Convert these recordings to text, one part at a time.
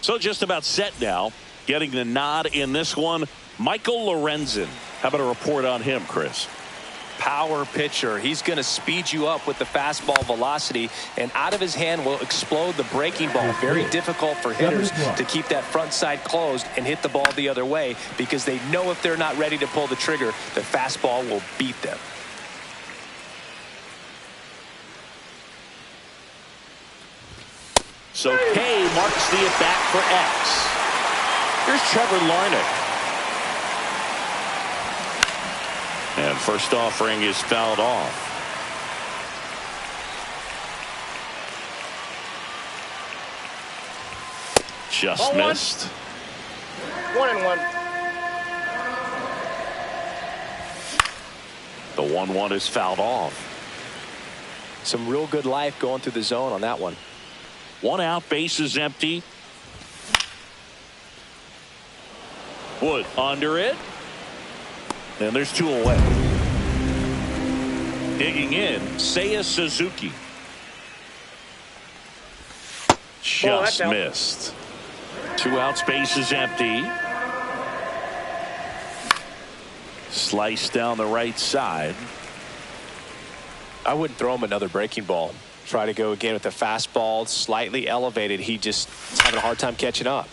So just about set now. Getting the nod in this one, Michael Lorenzen. How about a report on him, Chris? Power pitcher. He's going to speed you up with the fastball velocity, and out of his hand will explode the breaking ball. Very difficult for hitters to keep that front side closed and hit the ball the other way, because they know if they're not ready to pull the trigger, the fastball will beat them. So K marks the at-bat for X. Here's Trevor Larnach. And first offering is fouled off. Just missed. 1-1. The 1-1 is fouled off. Some real good life going through the zone on that one. 1 out, base is empty. Wood under it. And there's 2 away. Digging in, Seiya Suzuki. Just missed. 2 outs, base is empty. Slice down the right side. I wouldn't throw him another breaking ball. Try to go again with the fastball, slightly elevated. He just is having a hard time catching up.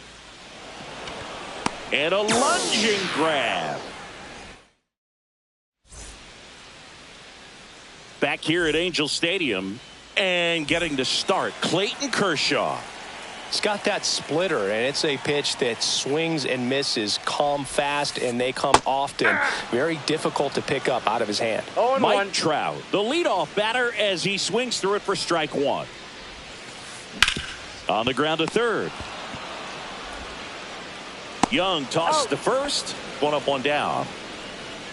And a lunging grab. Back here at Angel Stadium, and getting to start, Clayton Kershaw. He's got that splitter, and it's a pitch that swings and misses, come fast, and they come often. Very difficult to pick up out of his hand. Mike Trout, the leadoff batter, as he swings through it for strike 1. On the ground to third. Young tossed to first. 1 up, 1 down.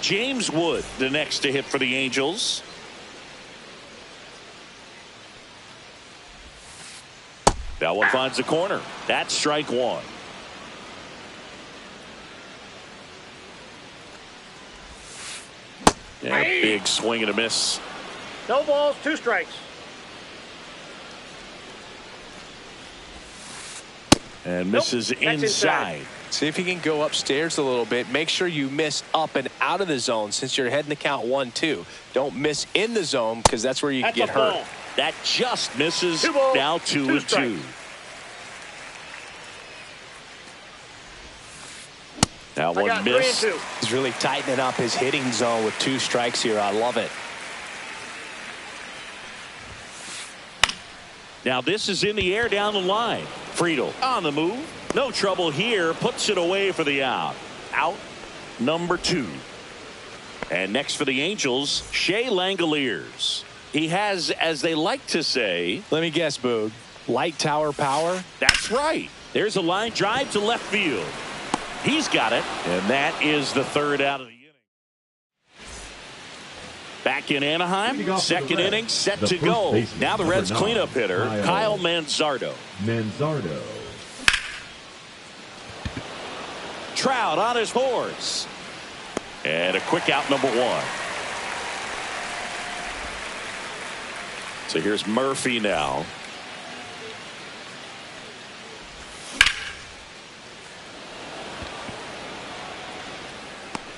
James Wood, the next to hit for the Angels. That one finds the corner. That's strike 1. And a big swing and a miss. No balls, 2 strikes. And misses inside. See if he can go upstairs a little bit. Make sure you miss up and out of the zone, since you're heading to count 1-2. Don't miss in the zone, because that's where you can get hurt. Ball. That just misses. 2 balls, now 2 2-2. Now 1 miss. 3-2. He's really tightening up his hitting zone with 2 strikes here. I love it. Now this is in the air down the line. Friedl on the move. No trouble here. Puts it away for the out. Out number 2. And next for the Angels, Shea Langoliers. He has, as they like to say. Let me guess, Boog. Light tower power? That's right. There's a line drive to left field. He's got it. And that is the 3rd out of the inning. Back in Anaheim, 2nd inning set to go. Now the Reds cleanup hitter, Kyle Manzardo. Trout on his horse. And a quick out, number 1. So here's Murphy now.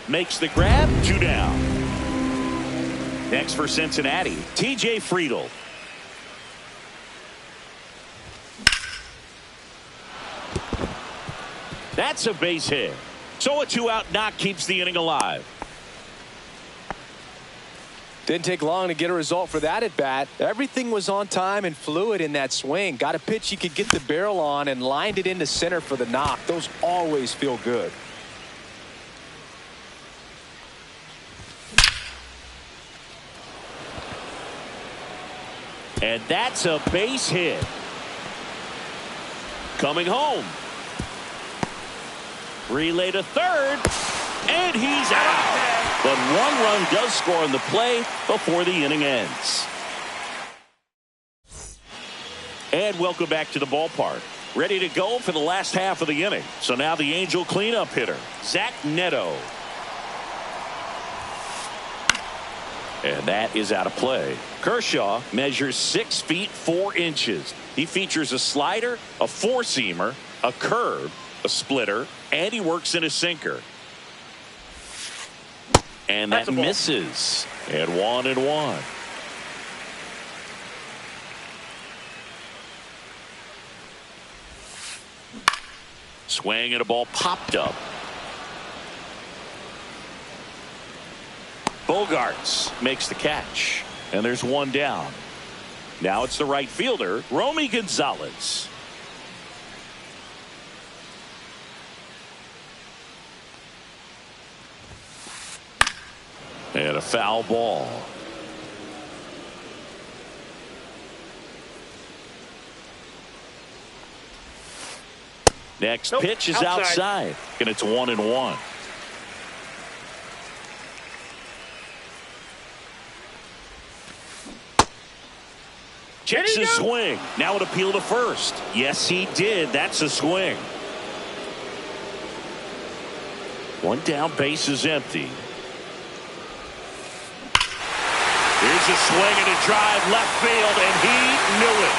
Makes the grab, 2 down. Next for Cincinnati, TJ Friedl. That's a base hit. So a 2-out knock keeps the inning alive. Didn't take long to get a result for that at bat. Everything was on time and fluid in that swing. Got a pitch he could get the barrel on and lined it into center for the knock. Those always feel good. And that's a base hit. Coming home. Relay to third. And he's out. But 1 run does score on the play before the inning ends. And welcome back to the ballpark. Ready to go for the last half of the inning. So now the Angel cleanup hitter, Zach Neto. And that is out of play. Kershaw measures 6 feet 4 inches. He features a slider, a 4-seamer, a curve, a splitter, and he works in a sinker. And that misses. And 1-1. Swing and a ball popped up. Bogaerts makes the catch. And there's one down. Now it's the right fielder, Romy Gonzalez. And a foul ball. Next pitch is outside. And it's 1-1. Checks his swing. Now it appeal to first. Yes, he did. That's a swing. One down, base is empty. Here's a swing and a drive left field, and he knew it.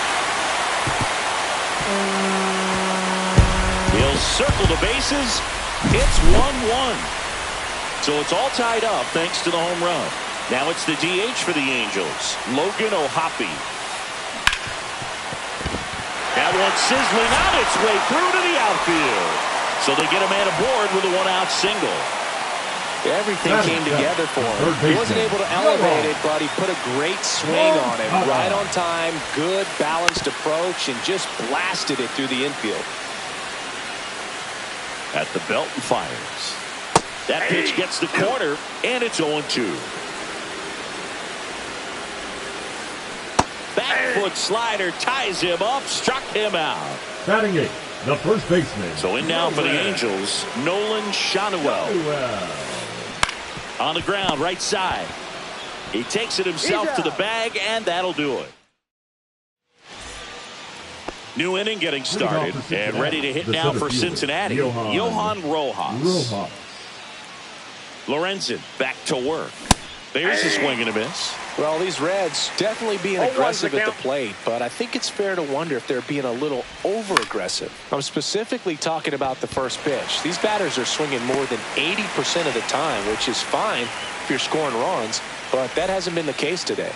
He'll circle the bases. It's 1-1. So it's all tied up thanks to the home run. Now it's the DH for the Angels, Logan O'Hoppe. That one sizzling on its way through to the outfield. So they get a man aboard with a one-out single. Everything came together for him. He wasn't able to elevate it, but he put a great swing on it. Right on time, good balanced approach, and just blasted it through the infield. At the belt and fires. That pitch gets the corner, and it's 0-2. Back foot slider ties him up, struck him out. Batting 8, the first baseman. So in now for the Angels, Nolan Schanuel. On the ground, right side. He takes it himself to the bag, and that'll do it. New inning getting started, and ready to hit now for Cincinnati, Johan Rojas. Lorenzen back to work. There's a swing and a miss. Well, these Reds definitely being aggressive at the plate, but I think it's fair to wonder if they're being a little over-aggressive. I'm specifically talking about the first pitch. These batters are swinging more than 80% of the time, which is fine if you're scoring runs, but that hasn't been the case today.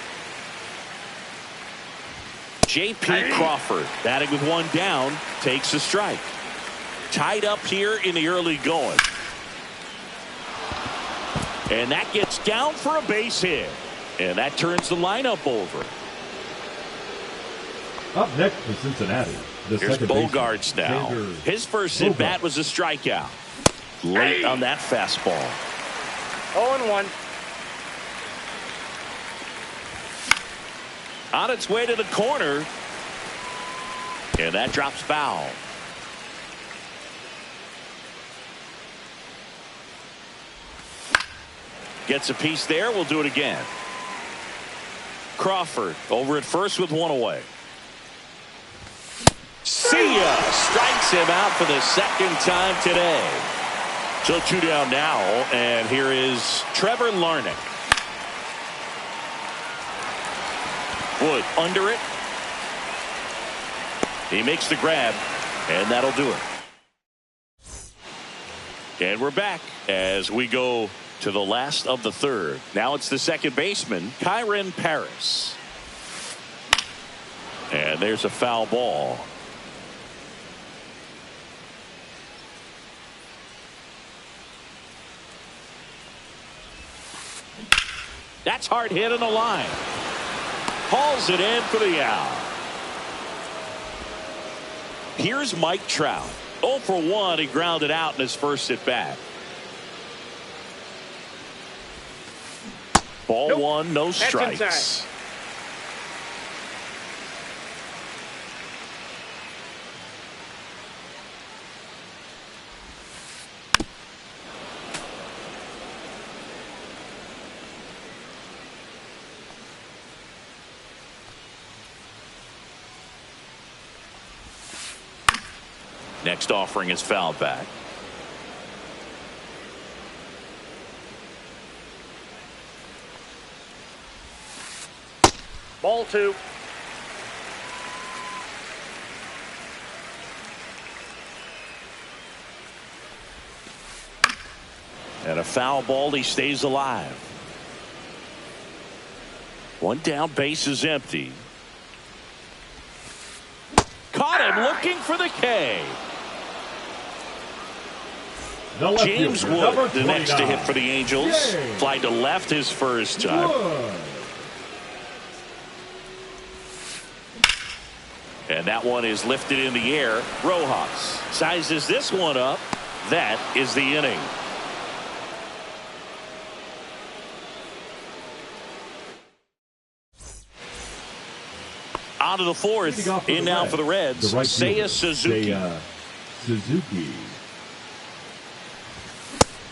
J.P. Crawford, batting with one down, takes a strike. Tied up here in the early going. And that gets down for a base hit. And that turns the lineup over. Up next for Cincinnati. Here's Bogaerts now. His first at bat was a strikeout. Late on that fastball. 0-1. On its way to the corner. And that drops foul. Gets a piece there. We'll do it again. Crawford over at first with one away. See ya! Strikes him out for the second time today. So 2 down now, and here is Trevor Larnach. Wood under it. He makes the grab, and that'll do it. And we're back as we go to the last of the third. Now it's the second baseman, Kyren Paris. And there's a foul ball. That's hard hit on the line. Hauls it in for the out. Here's Mike Trout. 0 for 1. He grounded out in his first at bat. Ball one, no strikes. Next offering is fouled back. Ball 2. And a foul ball. He stays alive. One down, base is empty. Caught him looking for the K. James Wood, the next to hit for the Angels. Fly to left his first time. And that one is lifted in the air. Rojas sizes this one up. That is the inning. On to the fourth. In now for the Reds. Seiya Suzuki.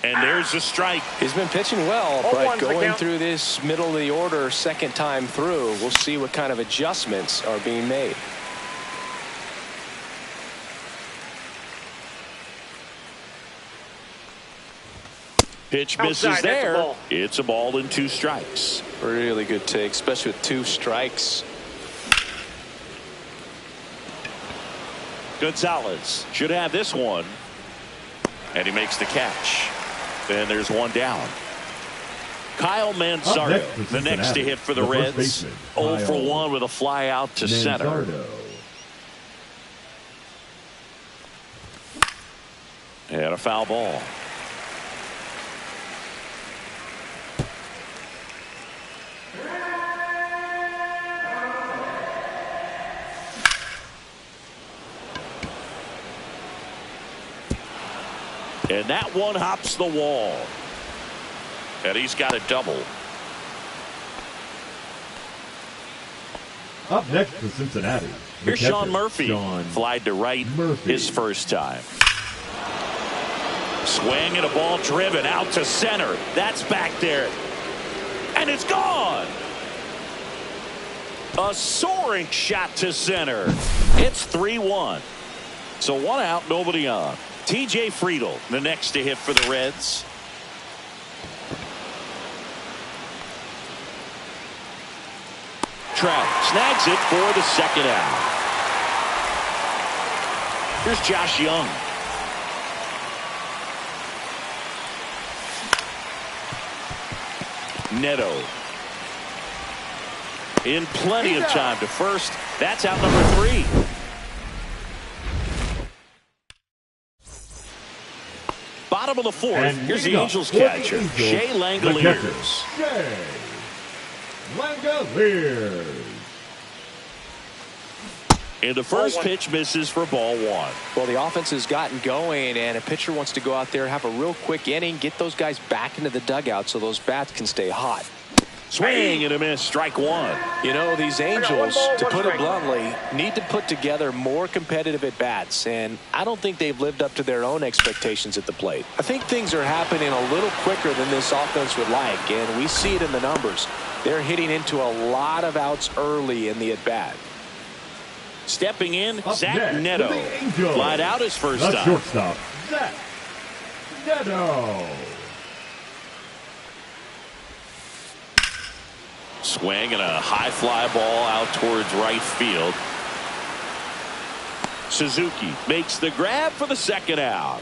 And there's a strike. He's been pitching well, but going through this middle of the order second time through, we'll see what kind of adjustments are being made. Pitch misses there. It's a ball and 2 strikes. Really good take, especially with 2 strikes. Gonzalez should have this one. And he makes the catch. And there's one down. Kyle Manzardo, the next to hit for the Reds. 0 for 1 with a fly out to center. And a foul ball. And that one hops the wall. And he's got a double. Up next for Cincinnati. Here's Sean Murphy. Flied to right his first time. Swing and a ball driven out to center. That's back there. And it's gone. A soaring shot to center. It's 3-1. So 1 out, nobody on. TJ Friedl, the next to hit for the Reds. Trout snags it for the second out. Here's Josh Young. Neto. In plenty of time to first. That's out number 3. Bottom of the 4th. Here's the Angels catcher, Shea Langoliers. Shea Langoliers. And the first pitch misses for ball 1. Well, the offense has gotten going, and a pitcher wants to go out there, have a real quick inning, get those guys back into the dugout so those bats can stay hot. Swing and a miss, strike 1. You know, these Angels, to put it bluntly, need to put together more competitive at-bats, and I don't think they've lived up to their own expectations at the plate. I think things are happening a little quicker than this offense would like, and we see it in the numbers. They're hitting into a lot of outs early in the at-bat. Stepping in, Zach Neto. Flied out his first time. Shortstop, Zach Neto. Swing and a high fly ball out towards right field. Suzuki makes the grab for the second out.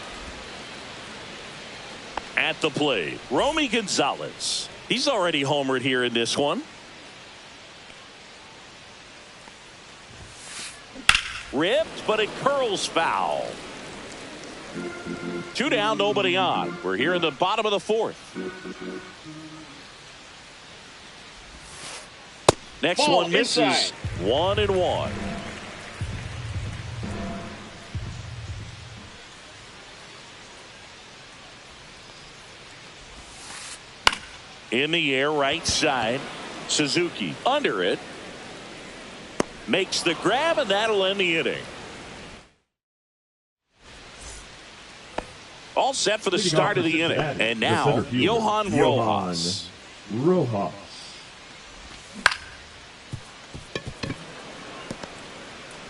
At the plate, Romy Gonzalez. He's already homered here in this one. Ripped, but it curls foul. 2 down, nobody on. We're here in the bottom of the 4th. Next one misses. 1-1. In the air, right side. Suzuki under it. Makes the grab, and that'll end the inning. All set for the start of the inning. And now, Johan Rojas.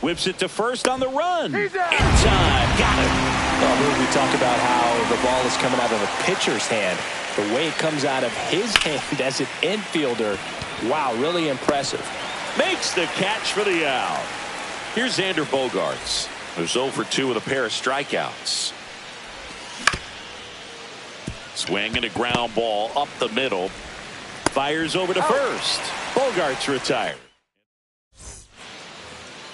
Whips it to first on the run. In time. Got it. Well, we talked about how the ball is coming out of the pitcher's hand. The way it comes out of his hand as an infielder. Wow, really impressive. Makes the catch for the out. Here's Xander Bogaerts, who's 0 for 2 with a pair of strikeouts. Swing and a ground ball up the middle. Fires over to first. Bogart's retired.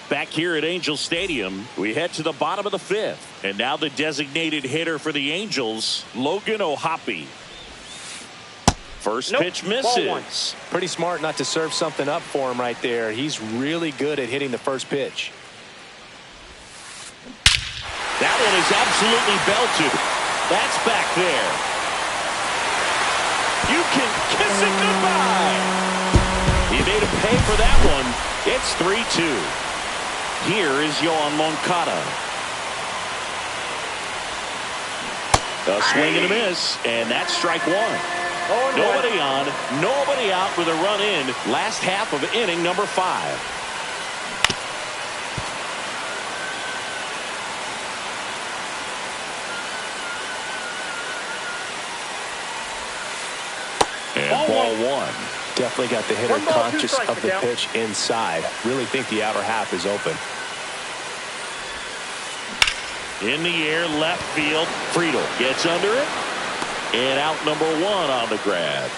Back here at Angel Stadium, we head to the bottom of the fifth. And now the designated hitter for the Angels, Logan O'Hoppe. First pitch misses. Pretty smart not to serve something up for him right there. He's really good at hitting the first pitch. That one is absolutely belted. That's back there. You can kiss it goodbye. He made him pay for that one. It's 3-2. Here is Yoan Moncada. A swing and a miss, and that's strike one. Nobody on, nobody out with a run in. Last half of inning number 5. And ball one. Definitely got the hitter conscious of the pitch inside. Really think the outer half is open. In the air, left field. Friedl gets under it. And out number 1 on the grab.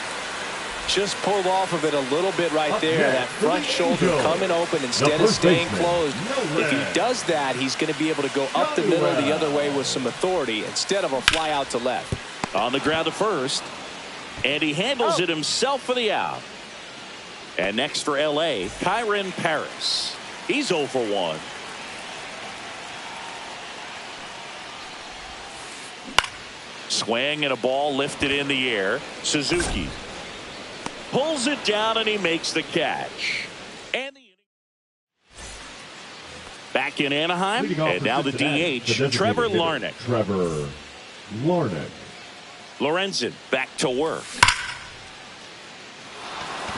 Just pulled off of it a little bit right there. That front shoulder coming open instead of staying closed. If he does that, he's going to be able to go up the middle the other way with some authority instead of a fly out to left. On the ground to first. And he handles it himself for the out. And next for L.A., Kyren Paris. He's 0 for 1. Swing and a ball lifted in the air. Suzuki pulls it down and he makes the catch. And back in Anaheim, and now the DH, Trevor Larnach. Trevor Larnach. Lorenzen back to work.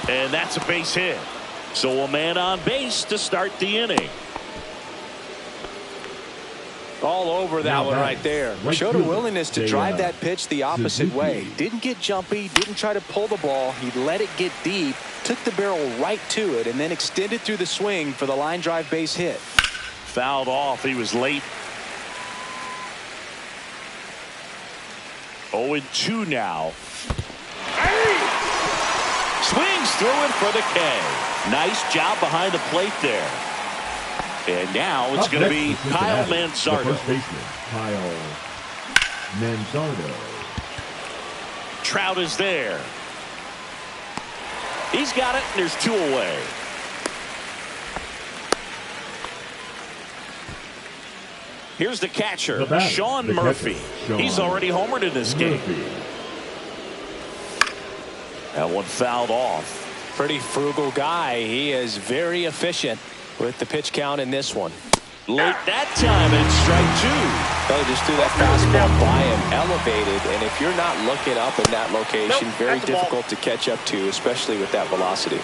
And that's a base hit. So a man on base to start the inning. All over that one right there. Showed a willingness to drive that pitch the opposite way. Didn't get jumpy, didn't try to pull the ball. He let it get deep, took the barrel right to it, and then extended through the swing for the line drive base hit. Fouled off. He was late. 0-2 now. Swings through it for the K. Nice job behind the plate there. And now it's going to be Kyle Manzardo. The first baseman, Kyle Manzardo. Trout is there. He's got it, and there's 2 away. Here's the catcher, Sean Murphy. He's already homered in this game. That one fouled off. Pretty frugal guy. He is very efficient with the pitch count in this one. Late that time, it's strike 2. They just threw that fastball by him, elevated, and if you're not looking up in that location, very difficult to catch up to, especially with that velocity.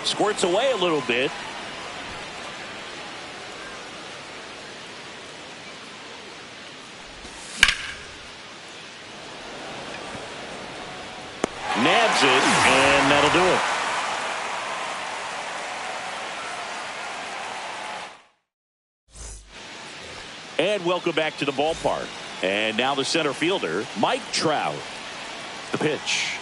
Squirts away a little bit. Nabs it, and that'll do it. And welcome back to the ballpark. And now the center fielder, Mike Trout. The pitch.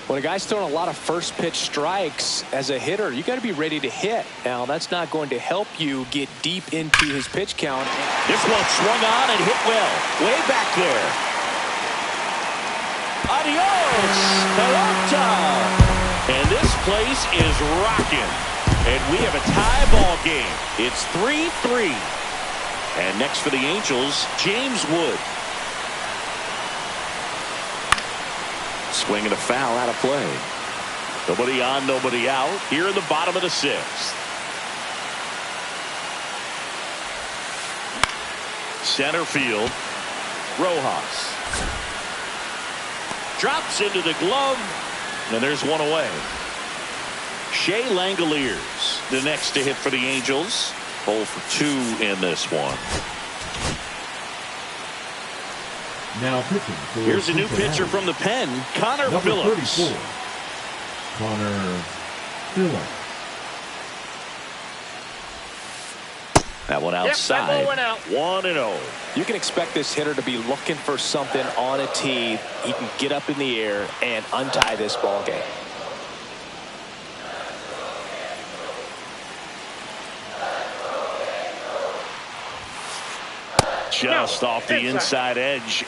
When a guy's throwing a lot of first pitch strikes as a hitter, you got to be ready to hit. Now, that's not going to help you get deep into his pitch count. This one swung on and hit well. Way back there. Adios, Peralta. And this place is rocking. And we have a tie ball game. It's 3-3. And next for the Angels, James Wood. Swing and a foul out of play. Nobody on, nobody out. Here in the bottom of the 6th. Center field. Rojas. Drops into the glove. And there's one away. Shea Langoliers, the next to hit for the Angels. 0 for 2 in this one. Now pitching for Here's a new pitcher from the pen, Connor Number Phillips. 34, Connor Phillips. That one outside. That ball went out. 1-0. You can expect this hitter to be looking for something on a tee. He can get up in the air and untie this ball game. Just off the inside edge.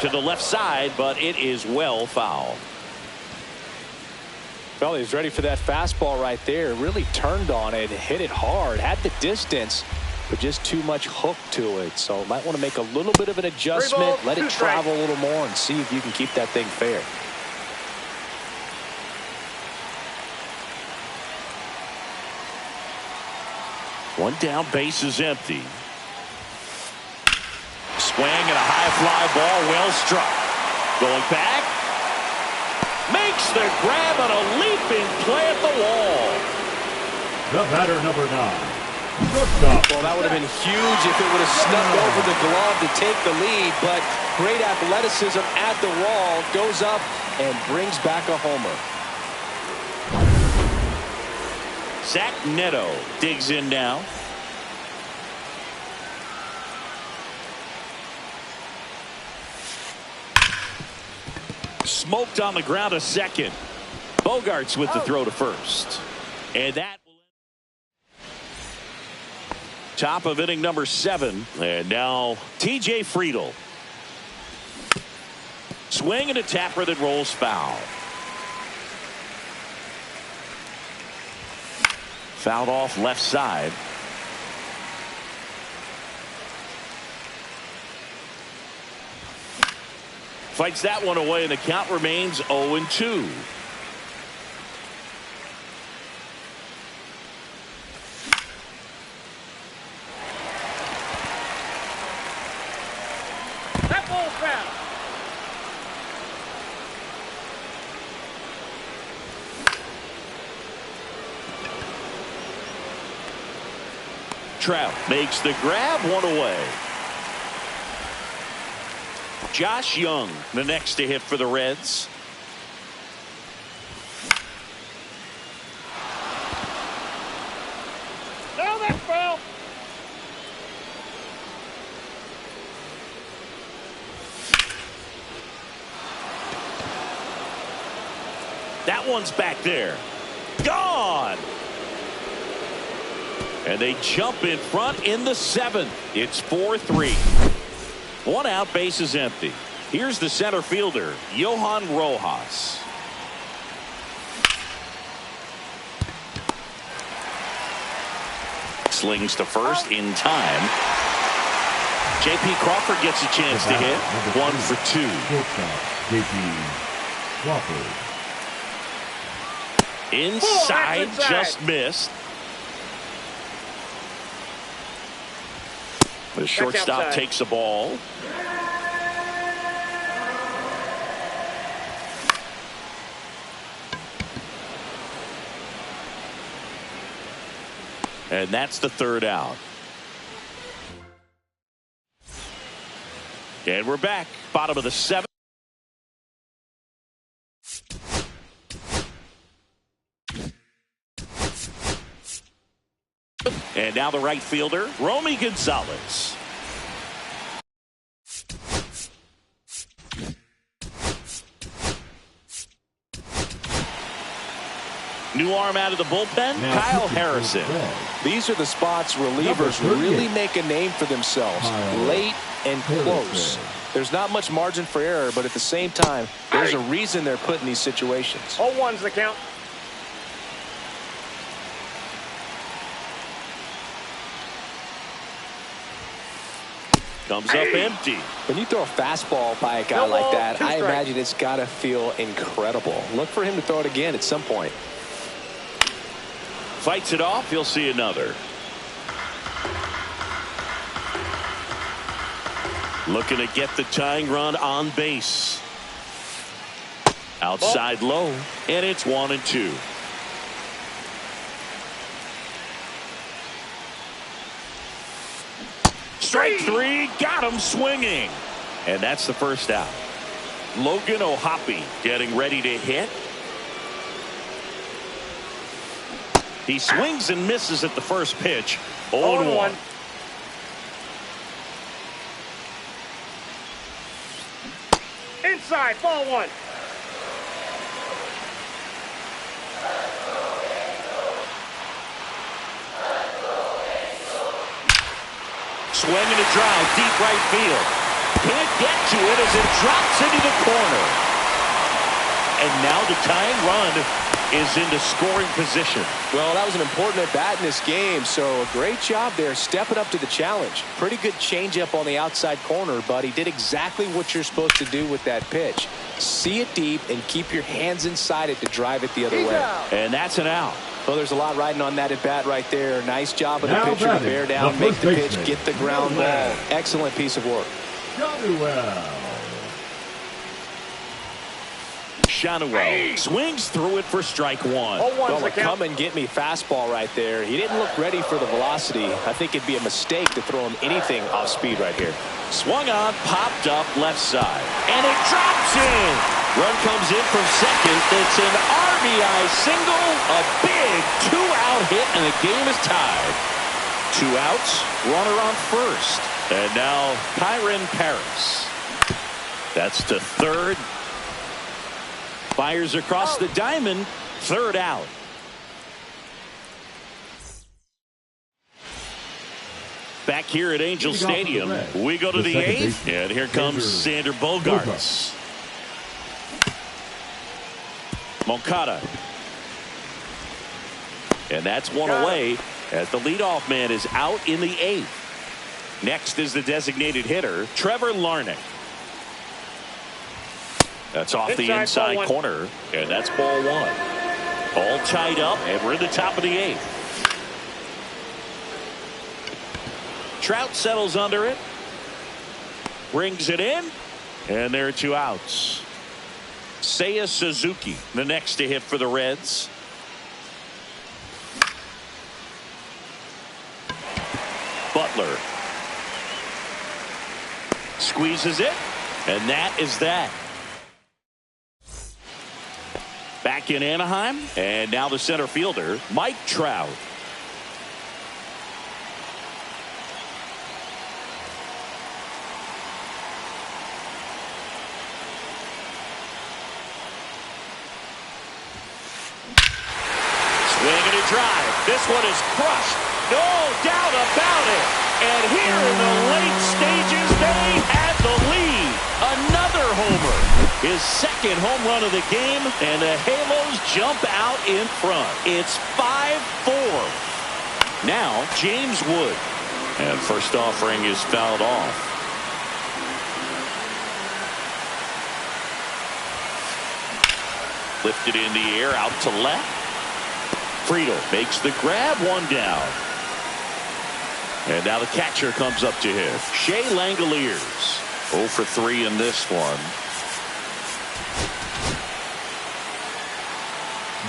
To the left side, but it is well fouled. Well, he's ready for that fastball right there. Really turned on it, hit it hard, had the distance, but just too much hook to it. So might want to make a little bit of an adjustment, let it travel a little more, and see if you can keep that thing fair. One down, base is empty. Swing and a high fly ball, well struck. Going back. Makes the grab on a leaping play at the wall. The batter, number 9. Shortstop. Well, that would have been huge if it would have snuck over the glove to take the lead, but great athleticism at the wall, goes up and brings back a homer. Zach Neto digs in now. Smoked on the ground a second. Bogarts with the throw to first. And that will top of inning number 7. And now TJ Friedl. Swing and a tapper that rolls foul. Fouled off left side. Fights that one away, and the count remains 0-2. That ball's foul. Trout makes the grab, one away. Josh Young, the next to hit for the Reds. No, that's foul. That one's back there. Gone. And they jump in front in the 7th. It's 4-3. One out, base is empty. Here's the center fielder, Johan Rojas. Slings to first in time. J.P. Crawford gets a chance to hit. 1 for 2. Shortstop, J.P. Crawford. Inside, just missed. The shortstop takes the ball. And that's the 3rd out. And we're back. Bottom of the 7th. And now the right fielder, Romy Gonzalez. New arm out of the bullpen, Now Kyle Harrison. These are the spots relievers really make a name for themselves. Late and close. There's not much margin for error, but at the same time, there's a reason they're put in these situations. 0-1's the count. Comes up empty. When you throw a fastball by a guy No like ball, that, 2 I strikes. imagine it's got to feel incredible. Look for him to throw it again at some point. Fights it off. He'll see another. Looking to get the tying run on base. Outside low, and it's 1-2. Strike 3, got him swinging. And that's the 1st out. Logan O'Hoppe getting ready to hit. He swings and misses at the first pitch. 0-1. Inside, ball one. Swing and a drive, deep right field. Can't get to it as it drops into the corner. And now the tying run is into scoring position. Well, that was an important at-bat in this game, so a great job there stepping up to the challenge. Pretty good changeup on the outside corner, but he did exactly what you're supposed to do with that pitch. See it deep and keep your hands inside it to drive it the other way. Out. And that's an out. Well, there's a lot riding on that at-bat right there. Nice job of the Now pitcher to batting, bear down, the make first the pitch, baseman, get the ground ball. Shotwell. Excellent piece of work. Shotwell swings through it for strike one. 0-1's Well, the a count. come-and-get-me fastball right there. He didn't look ready for the velocity. I think it'd be a mistake to throw him anything off speed right here. Swung on, popped up left side. And it drops in. Run comes in from second. It's an RBI single. A big two-out hit, and the game is tied. 2 outs, runner on first. And now Kyren Paris. That's to third. Fires across the diamond. Third out. Back here at Angel Stadium, we go to the 8th, and here comes Xander Bogaerts. Moncada. And that's one away as the leadoff man is out in the 8th. Next is the designated hitter, Trevor Larnach. That's off the inside corner, and that's ball one. All tied up, and we're in the top of the 8th. Trout settles under it. Brings it in. And there are 2 outs. Seiya Suzuki, the next to hit for the Reds. Butler. Squeezes it. And that is that. Back in Anaheim. And now the center fielder, Mike Trout. Drive. This one is crushed. No doubt about it. And here in the late stages, they had the lead. Another homer. His second home run of the game, and the Halos jump out in front. It's 5-4. Now, James Wood. And first offering is fouled off. Lifted in the air, out to left. Friedl makes the grab, one down. And now the catcher comes up to hit. Shea Langoliers 0 for 3 in this one.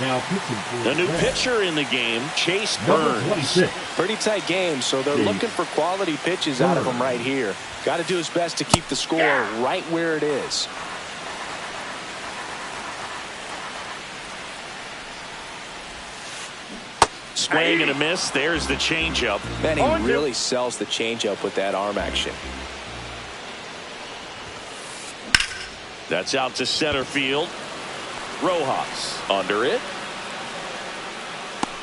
Now pitching for The new Reds, pitcher in the game, Chase number Burns. 26. Pretty tight game, so they're looking for quality pitches out of him right here. Got to do his best to keep the score right where it is. Swing and a miss. There's the changeup. Man, he really sells the changeup with that arm action. That's out to center field. Rojas under it.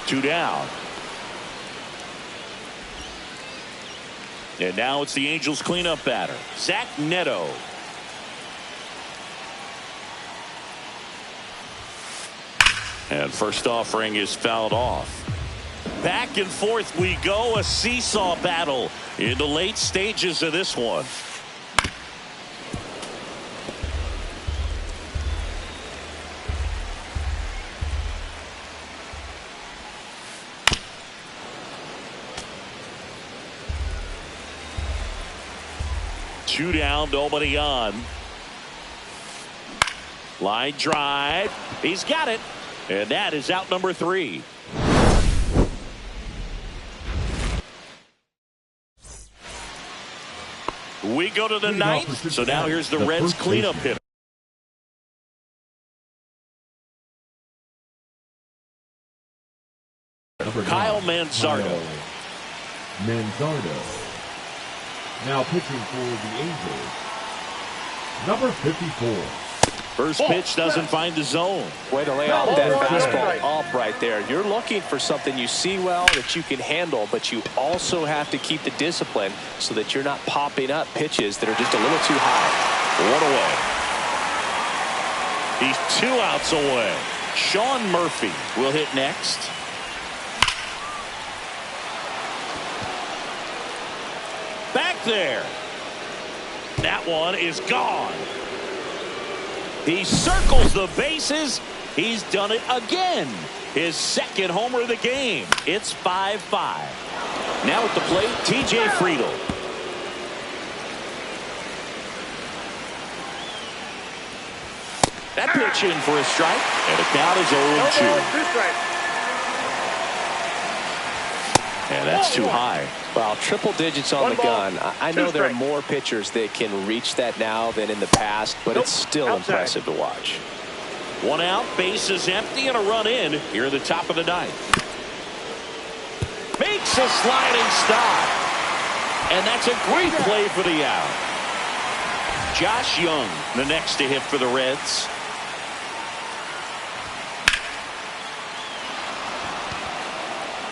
2 down. And now it's the Angels cleanup batter, Zach Neto. And first offering is fouled off. Back and forth we go, a seesaw battle in the late stages of this one. Two down, nobody on. Line drive. He's got it. And that is out number 3. We go to the 9th. So now here's the Reds cleanup hitter. Number 9, Kyle Manzardo. Kyle Manzardo. Now pitching for the Angels, number 54. First pitch doesn't find the zone. Way to lay off that fastball up right there. You're looking for something you see well that you can handle, but you also have to keep the discipline so that you're not popping up pitches that are just a little too high. One away. He's 2 outs away. Sean Murphy will hit next. Back there. That one is gone. He circles the bases. He's done it again. His second homer of the game. It's 5-5. Now at the plate, TJ Friedl. That pitch in for a strike, and the count is 0-2. And that's too high. Well, triple digits on the gun. I know there are more pitchers that can reach that now than in the past, but it's still impressive to watch. 1 out, base is empty, and a run in here at the top of the 9th. Makes a sliding stop. And that's a great play for the out. Josh Young, the next to hit for the Reds.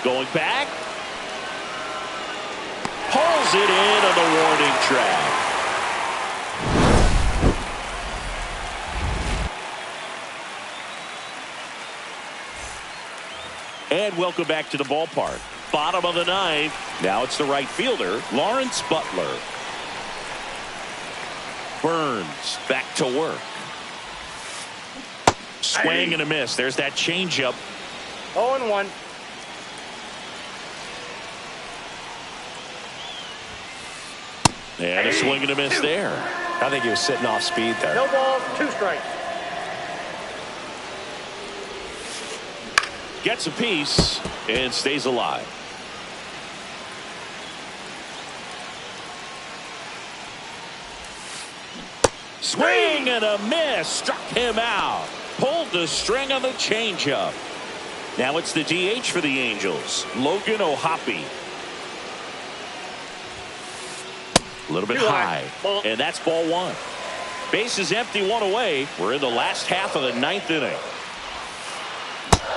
Going back. Pulls it in on the warning track. And welcome back to the ballpark. Bottom of the 9th. Now it's the right fielder, Lawrence Butler. Burns back to work. Swing and a miss. There's that changeup. 0-1. And a swing and a miss there. I think he was sitting off speed there. No balls, 2 strikes. Gets a piece and stays alive. Swing and a miss. Struck him out. Pulled the string on the changeup. Now it's the DH for the Angels, Logan O'Hoppe. A little bit high, and that's ball 1. Base is empty, 1 away. We're in the last half of the 9th inning.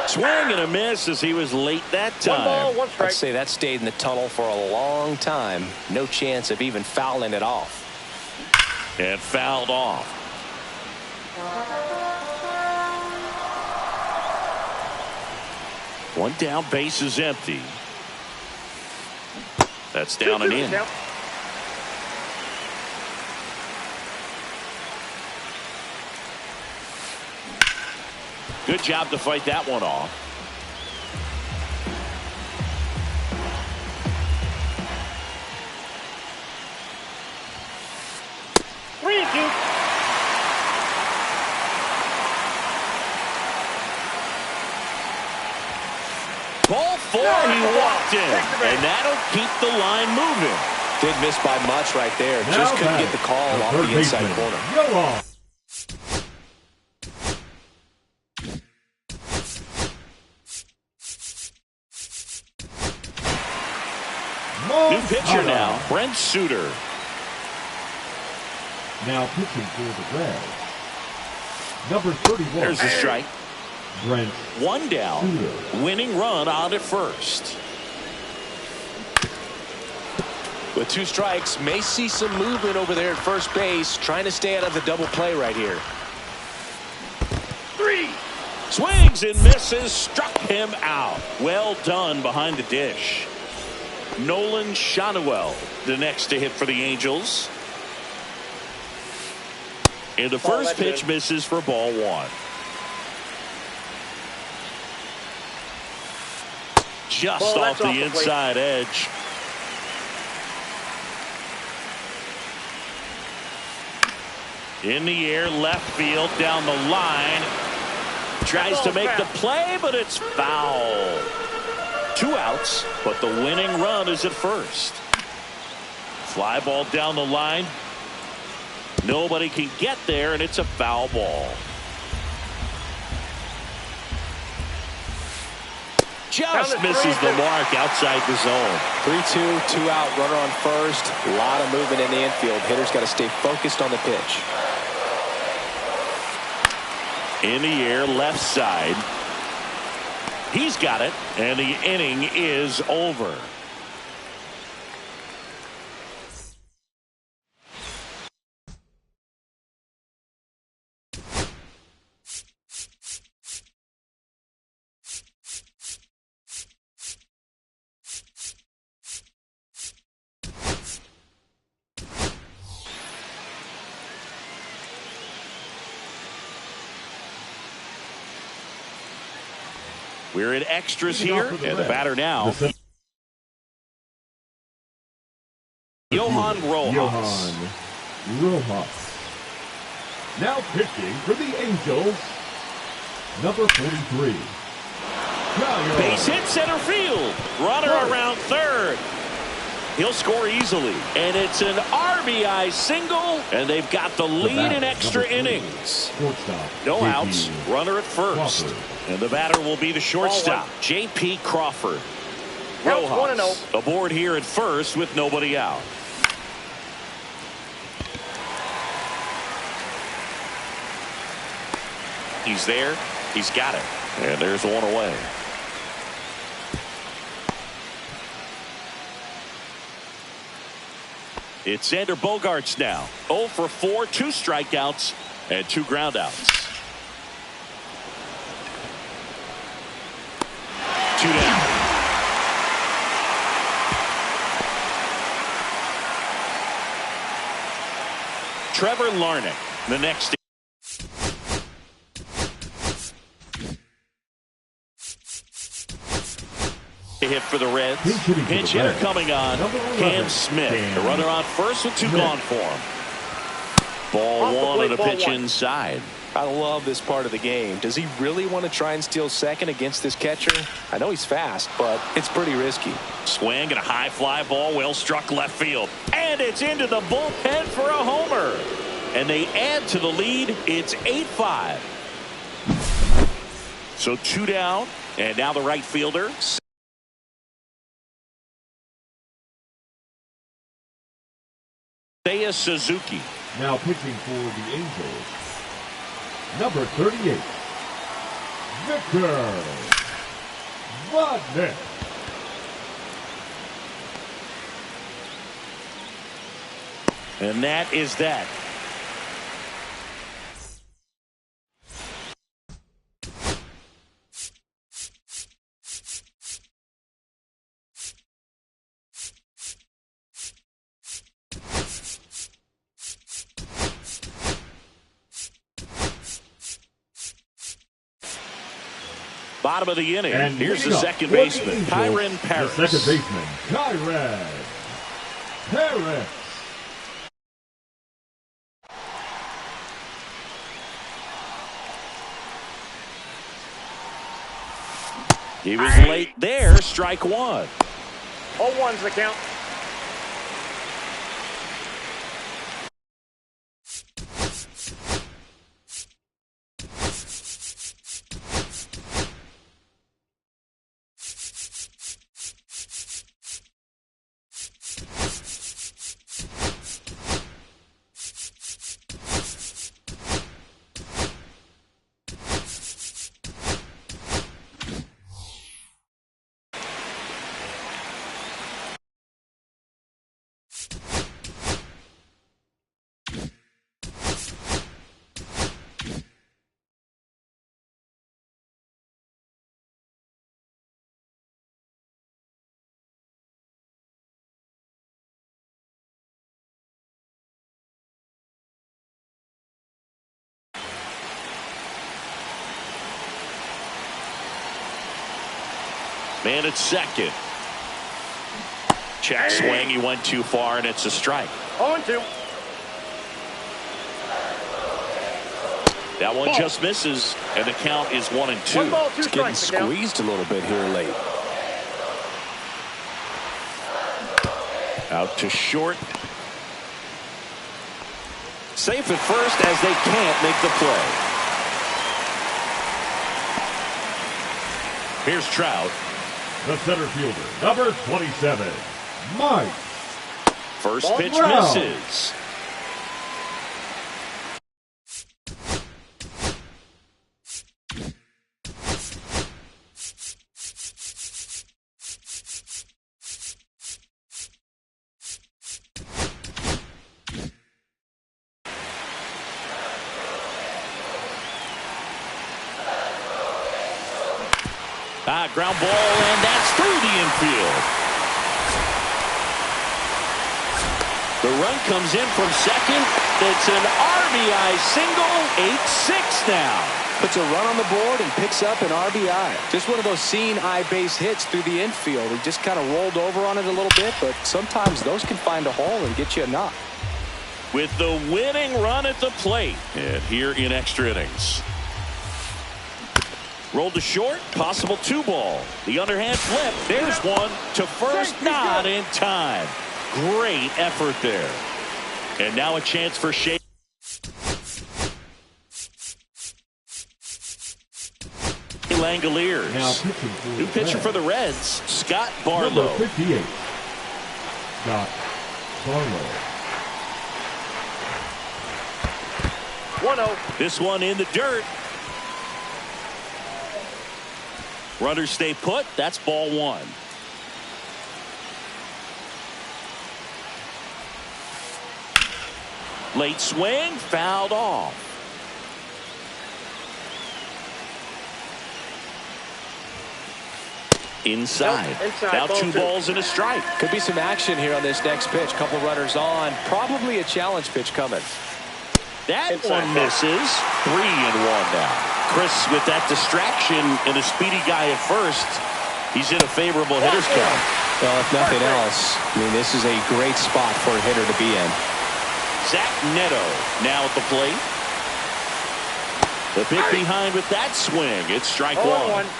Swing and a miss as he was late that time. 1 ball, 1 strike. I'd say that stayed in the tunnel for a long time. No chance of even fouling it off. And fouled off. One down, base is empty. That's down and in. Good job to fight that one off. Ball 4, he walked in, and that'll keep the line moving. Didn't miss by much right there. Just couldn't get the call off the inside corner. New pitcher now, Brent Suter. Now pitching for the Reds, number 31. There's the strike. Brent 1 down. Suter. Winning run out at first. With 2 strikes, may see some movement over there at first base, trying to stay out of the double play right here. 3. Swings and misses, struck him out. Well done behind the dish. Nolan Schanuel, the next to hit for the Angels. And the first pitch misses for ball 1. Just off the inside edge. In the air, left field, down the line. Tries to make the play, but it's foul. 2 outs, but the winning run is at first. Fly ball down the line. Nobody can get there, and it's a foul ball. just misses the mark outside the zone. 3-2, 2 out, runner on first. A lot of movement in the infield. Hitter's got to stay focused on the pitch. In the air, left side. He's got it, and the inning is over. We're in extras here, and the batter now, Johan Rojas. Now pitching for the Angels, number 43. Base hit center field. Runner around third. He'll score easily. And it's an RBI single, and they've got the lead in extra innings. No outs. Runner at first. And the batter will be the shortstop, J.P. Crawford. Rojas aboard here at first with nobody out. He's there. He's got it. And there's one away. It's Xander Bogaerts now. 0 for 4, 2 strikeouts, and 2 groundouts. 2 down. Trevor Larnach, the next. Hit for the Reds. Pinch hitter coming on. Cam Smith. The runner on first with 2 gone for him. Ball 1 and a pitch inside. I love this part of the game. Does he really want to try and steal second against this catcher? I know he's fast, but it's pretty risky. Swing and a high fly ball, well struck left field. And it's into the bullpen for a homer. And they add to the lead. It's 8-5. So 2 down. And now the right fielder. Seiya Suzuki. Now pitching for the Angels, number 38, Victor Vodnik. And that is that. Bottom of the inning. And here's the second baseman, Kyren Paris. The second baseman, Kyren Paris. He was late there. Strike 1. 0-1's the count. Man at second. Check swing. He went too far, and it's a strike. 0-2. That one just misses, and the count is 1-2. 1 ball, 2 It's getting strikes. squeezed a little bit here late. Out to short. Safe at first as they can't make the play. Here's Trout. The center fielder, number 27, Mike. First pitch Brown. misses. Ground ball, and that's through the infield. The run comes in from second. It's an RBI single, 8-6 now. Puts a run on the board and picks up an RBI. Just one of those seeing eye base hits through the infield. He just kind of rolled over on it a little bit, but sometimes those can find a hole and get you a knock. With the winning run at the plate, and here in extra innings. Rolled to short, possible 2-ball. The underhand flip. There's one to first, not in time. Great effort there. And now a chance for Shea. Langoliers. Now pitching for New the pitcher Reds. for the Reds, Scott Barlow. Number 58, Scott Barlow. 1-0. This one in the dirt. Runners stay put. That's ball one. Late swing, fouled off. Inside. Nope, inside, Now ball 2 two. balls and a strike. Could be some action here on this next pitch. Couple runners on. Probably a challenge pitch coming. That Inside one ball. misses. 3-1 now. Chris with that distraction and a speedy guy at first. He's in a favorable hitter's count. Well, if nothing else, I mean, this is a great spot for a hitter to be in. Zach Neto now at the plate. The pick behind with that swing. It's strike 1.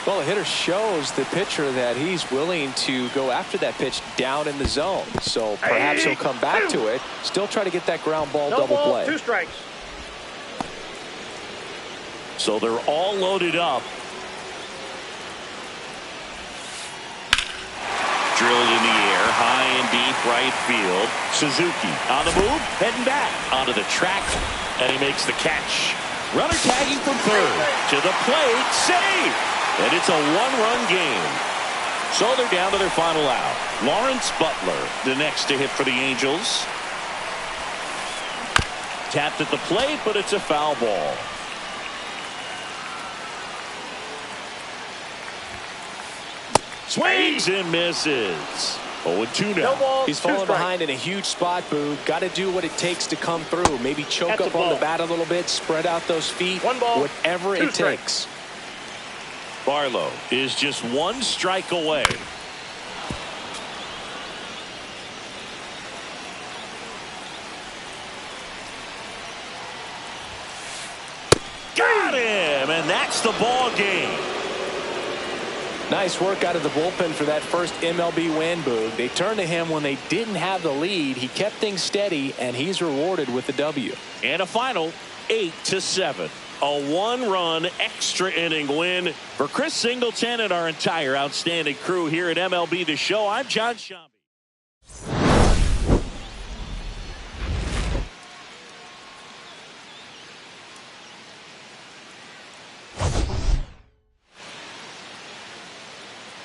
Well, the hitter shows the pitcher that he's willing to go after that pitch down in the zone. So perhaps he'll come back to it. Still try to get that ground ball No double ball, play. 2 strikes. So they're all loaded up. Drilled in the air, high and deep right field. Suzuki on the move, heading back onto the track, and he makes the catch. Runner tagging from third to the plate, save, and it's a 1-run game. So they're down to their final out. Lawrence Butler, the next to hit for the Angels. Tapped at the plate, but it's a foul ball. Swings and misses. 0-2 now. No ball, He's 2 falling strikes. behind in a huge spot, Boo. Got to do what it takes to come through. Maybe choke That's up a on the ball. bat a little bit, spread out those feet. 1 ball, whatever 2 it strikes. takes. Barlow is just 1 strike away. Got him, and that's the ball game. Nice work out of the bullpen for that first MLB win, Boog. They turned to him when they didn't have the lead. He kept things steady, and he's rewarded with the W. And a final 8-7. A 1-run extra inning win for Chris Singleton and our entire outstanding crew here at MLB The Show. I'm John Schaub.